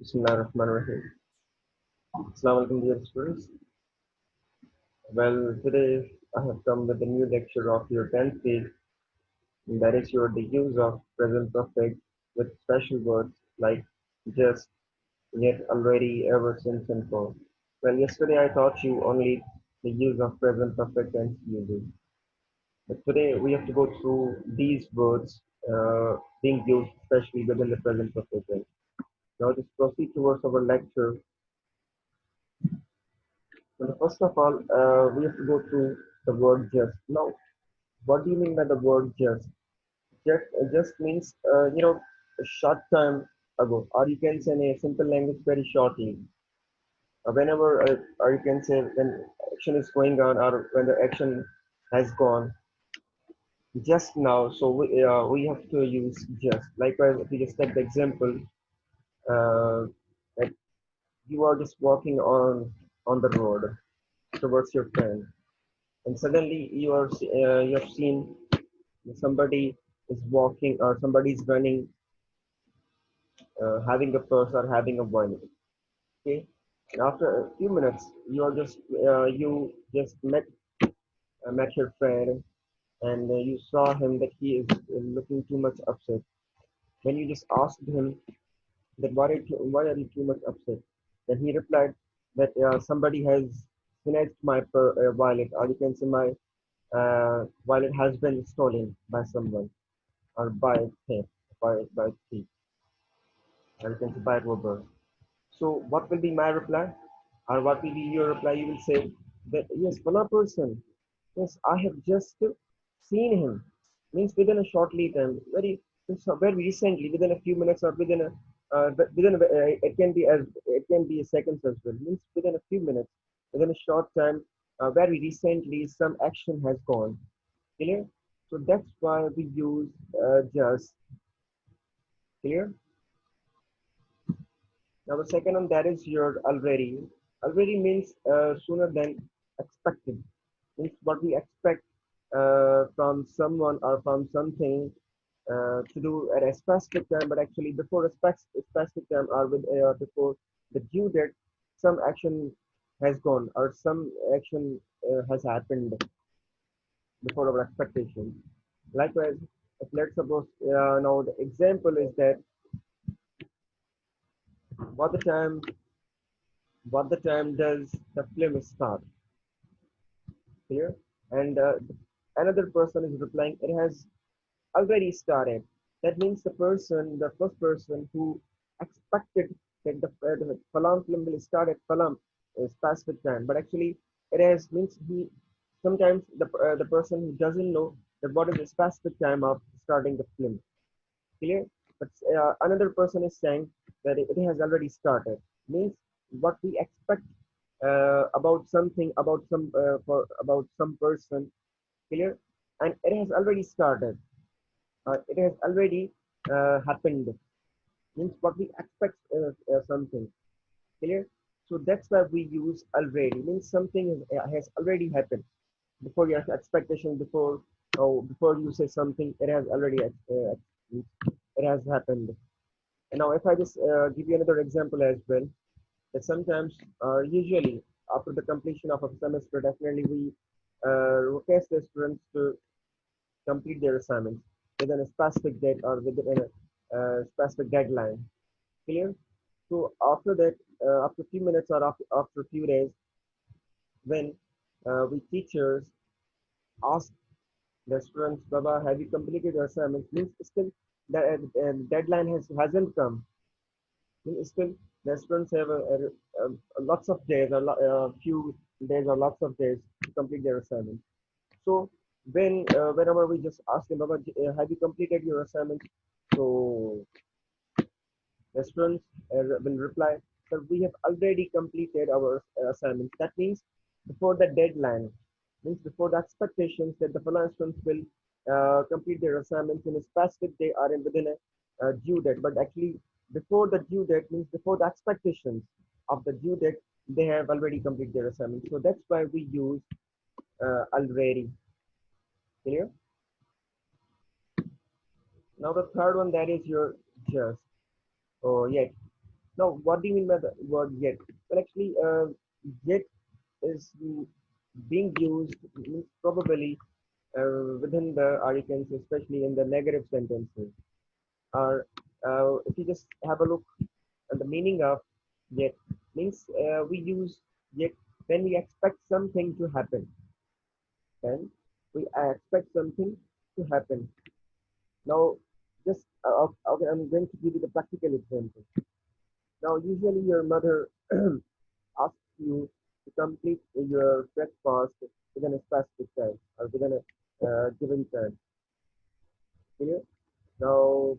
Bismillahirrahmanirrahim. Assalamu alaikum, dear students. Well, today I have come with a new lecture of your 10th page, and that is your the use of present perfect with special words like just, yet, already, ever since, and for. Well, yesterday I taught you only the use of present perfect and uses, but today we have to go through these words being used especially within the present perfect tense. Now, just proceed towards our lecture. Well, first of all, we have to go through the word just. Now, what do you mean by the word just? Just means, a short time ago, or you can say in a simple language very shortly. Whenever, or you can say when action is going on, or when the action has gone, just now. So we have to use just. Likewise, if you just take the example, uh, that you are just walking on the road towards your friend, and suddenly you have seen somebody is walking or somebody is running, having a purse or having a wallet. Okay, and after a few minutes, you just met your friend, and you saw him that he is looking too much upset. When you just asked him that why are you too much upset, then he replied that somebody has snatched my wallet, or you can say my wallet has been stolen by someone, or by theft, by thief, or you can say by robber. So what will be my reply? Or what will be your reply? You will say that yes, Fala person, yes, I have just seen him. Means within a shortly time, very recently, within a few minutes or it can be seconds as well. Means within a few minutes, within a short time, very recently, some action has gone. Clear? So that's why we use just. Clear? Now the second one, that is your already. Already means sooner than expected. Means what we expect from someone or from something to do at a specific time, but actually before a specific time, or before the due date, some action has gone, or some action has happened before our expectation. Likewise, if let's suppose now the example is that what the time what the time does the film start here, and another person is replying it has already started. That means the first person who expected that the Falam film will start at Falam specific time, but actually it has means he sometimes the person who doesn't know that what is the specific time of starting the film. Clear? But another person is saying that it has already started. Means what we expect about something, about some person. Clear? And it has already started. It has already happened. Means what we expect something. Clear? So that's why we use already. Means something has already happened before your expectation. Before you say something, it has already it has happened. And now, if I just give you another example as well, that sometimes, usually, after the completion of a semester, definitely we request the students to complete their assignments within a specific date or within a specific deadline. Clear? So after that, after a few minutes or after a few days, when we teachers ask the students, Baba, have you completed your assignments? Means still the deadline hasn't come. Still, the students have lots of days, few days or lots of days to complete their assignment. So whenever we just ask them, Baba, have you completed your assignment? So the students will reply, "Sir, we have already completed our assignments." That means before the deadline, means before the expectations that the fellow students will complete their assignments in a specific day or within a due date. But actually, before the due date means before the expectations of the due date, they have already completed their assignments. So that's why we use already. Clear? Now the third one, that is your just or yet. Now, what do you mean by the word yet? Well, actually, yet is being used means probably within the, or you can say, especially in the negative sentences. Or if you just have a look at the meaning of yet, means we use yet when we expect something to happen. Then we expect something to happen. Now, just okay, I'm going to give you the practical example. Now, usually your mother asks you to complete your breakfast within a specific time or within a given time. Clear? Now,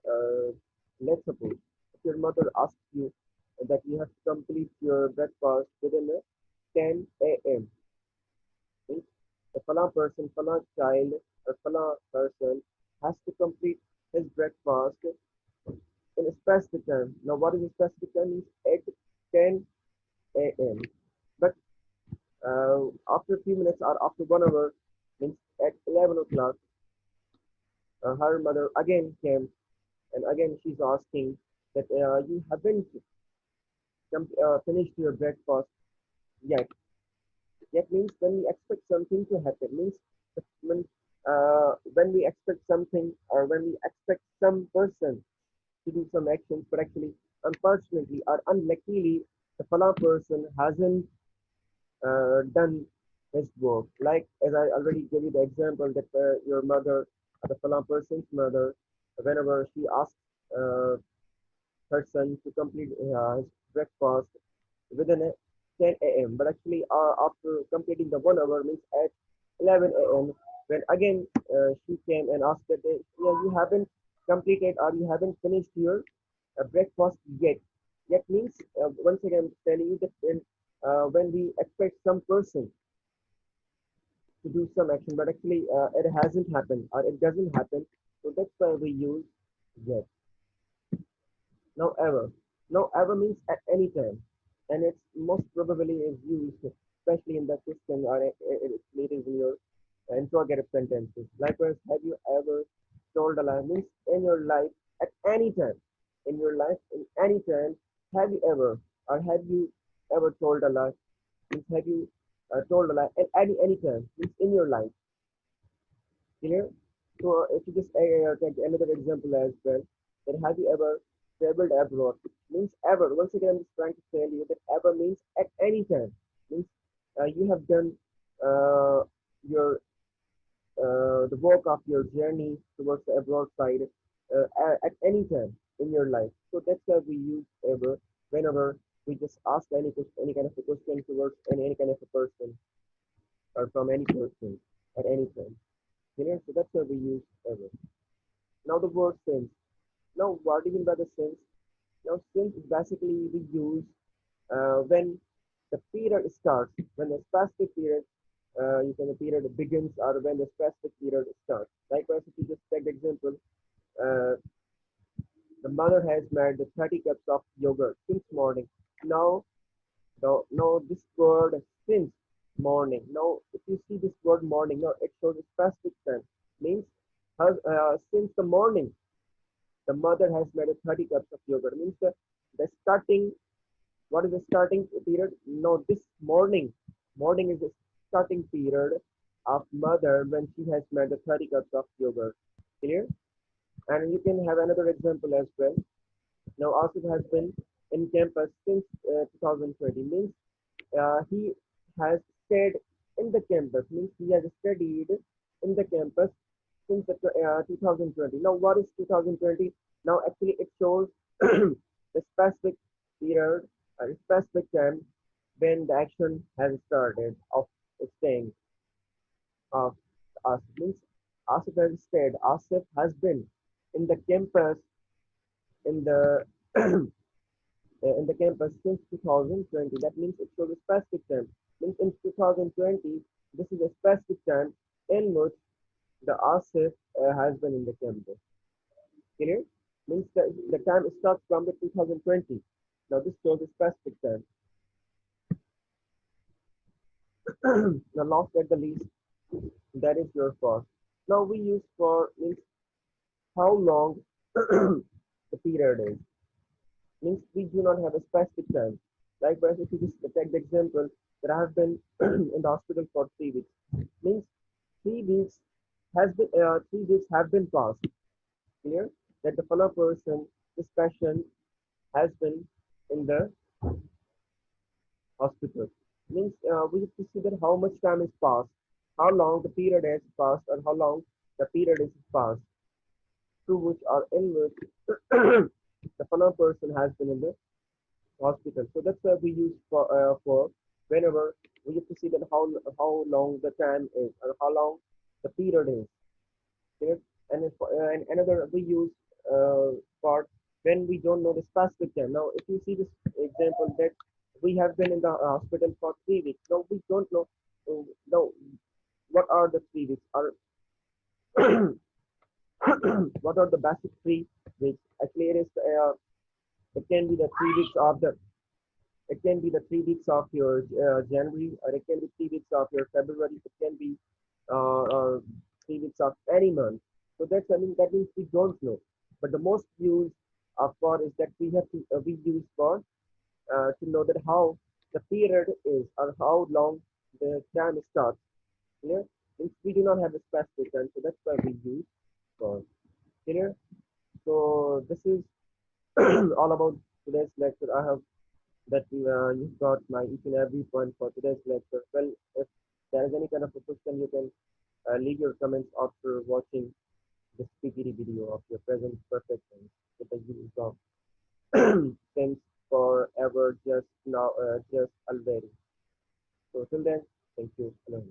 uh, let's suppose if your mother asks you that you have to complete your breakfast within a 10 a.m. Means the fala person, fala child, or fala person has to complete his breakfast in a specific time. Now, what is a specific time? Means at 10 a.m. But after a few minutes or after 1 hour, means at 11 o'clock, her mother again came and again she's asking that you haven't finished your breakfast yet. Yet means when we expect something to happen, means when we expect something or when we expect some person to do some actions, but actually, unfortunately or unluckily, the fala person hasn't done his work. Like as I already gave you the example that your mother, the fala person's mother, whenever she asks uh, her son to complete his breakfast within a 10 a.m. But actually, after completing the 1 hour, means at 11 a.m., when again she came and asked that, yeah, you haven't completed or you haven't finished your breakfast yet. Yet means, once again, I'm telling you that when we expect some person to do some action, but actually it hasn't happened or it doesn't happen, so that's why we use yet. Now ever. Now ever means at any time, and it's most probably is used especially in the question or it's meetings in your interrogative sentences. Likewise, have you ever told a lie? Means in your life at any time, in your life in any time, have you ever or have you ever told a lie? Means have you told a lie at any time? Means in your life. Clear? So if you just take another example as well, then have you ever traveled abroad? Means ever. Once again, I'm just trying to tell you that ever means at any time. Means you have done your the work of your journey towards the abroad side at any time in your life. So that's why we use ever whenever we just ask any kind of a question towards any kind of a person or from any person at any time. You know, so that's why we use ever. Now the word since. Now what do you mean by the since? Now since is basically we use when the period starts, when the specific period, you can the period begins or when the specific period starts. Likewise, if you just take the example, uh, the mother has made the 30 cups of yogurt since morning. Now, now this word since morning. Now, if you see this word morning, now it shows a specific time. Means since the morning the mother has made a 30 cups of yogurt. Means the starting, what is the starting period? No, this morning is the starting period of mother when she has made the 30 cups of yogurt. Clear? And you can have another example as well. Now, Asif has been in campus since 2020. Means he has stayed in the campus. Means he has studied in the campus since 2020. Now, what is 2020? Now, actually, it shows the specific period or specific time when the action has started of staying of Asif. Means Asif has stayed. Asif has been in the campus in the in the campus since 2020. That means it shows a specific time. Means in 2020, this is a specific time in which the Asif has been in the campus. Clear? Means the time starts from the 2020. Now this shows a specific time. Now last at the least, that is your for. Now we use for means how long the period is. Means we do not have a specific time. Likewise, if you just take the example that I have been in the hospital for 3 weeks, means 3 weeks 3 weeks have been passed. Clear that the follow person, this patient has been in the hospital. Means we have to see that how much time is passed, how long the period has passed, or how long the period is passed through which or in which the follow person has been in the hospital. So that's why we use for whenever we have to see that how long the time is or how long the period is. Okay? And another we use for when we don't know the specific time. Now, if you see this example that we have been in the hospital for 3 weeks. Now we don't know. Now what are the 3 weeks? Are what are the basic 3 weeks? Actually, it can be the 3 weeks of the it can be the 3 weeks of your January, or it can be 3 weeks of your February. It can be 3 weeks of any month. So that's I mean that means we don't know. But the most used for is that we use for to know that how the period is or how long the time starts. Clear? Since we do not have a specific time, so that's why we use for. Clear? So this is all about today's lecture. I have that you got my each and every point for today's lecture. Well, if there is any kind of a question, you can leave your comments after watching this PPT video of your present perfect tense with the use of tense forever, just now, just already. So till then, thank you. Hello.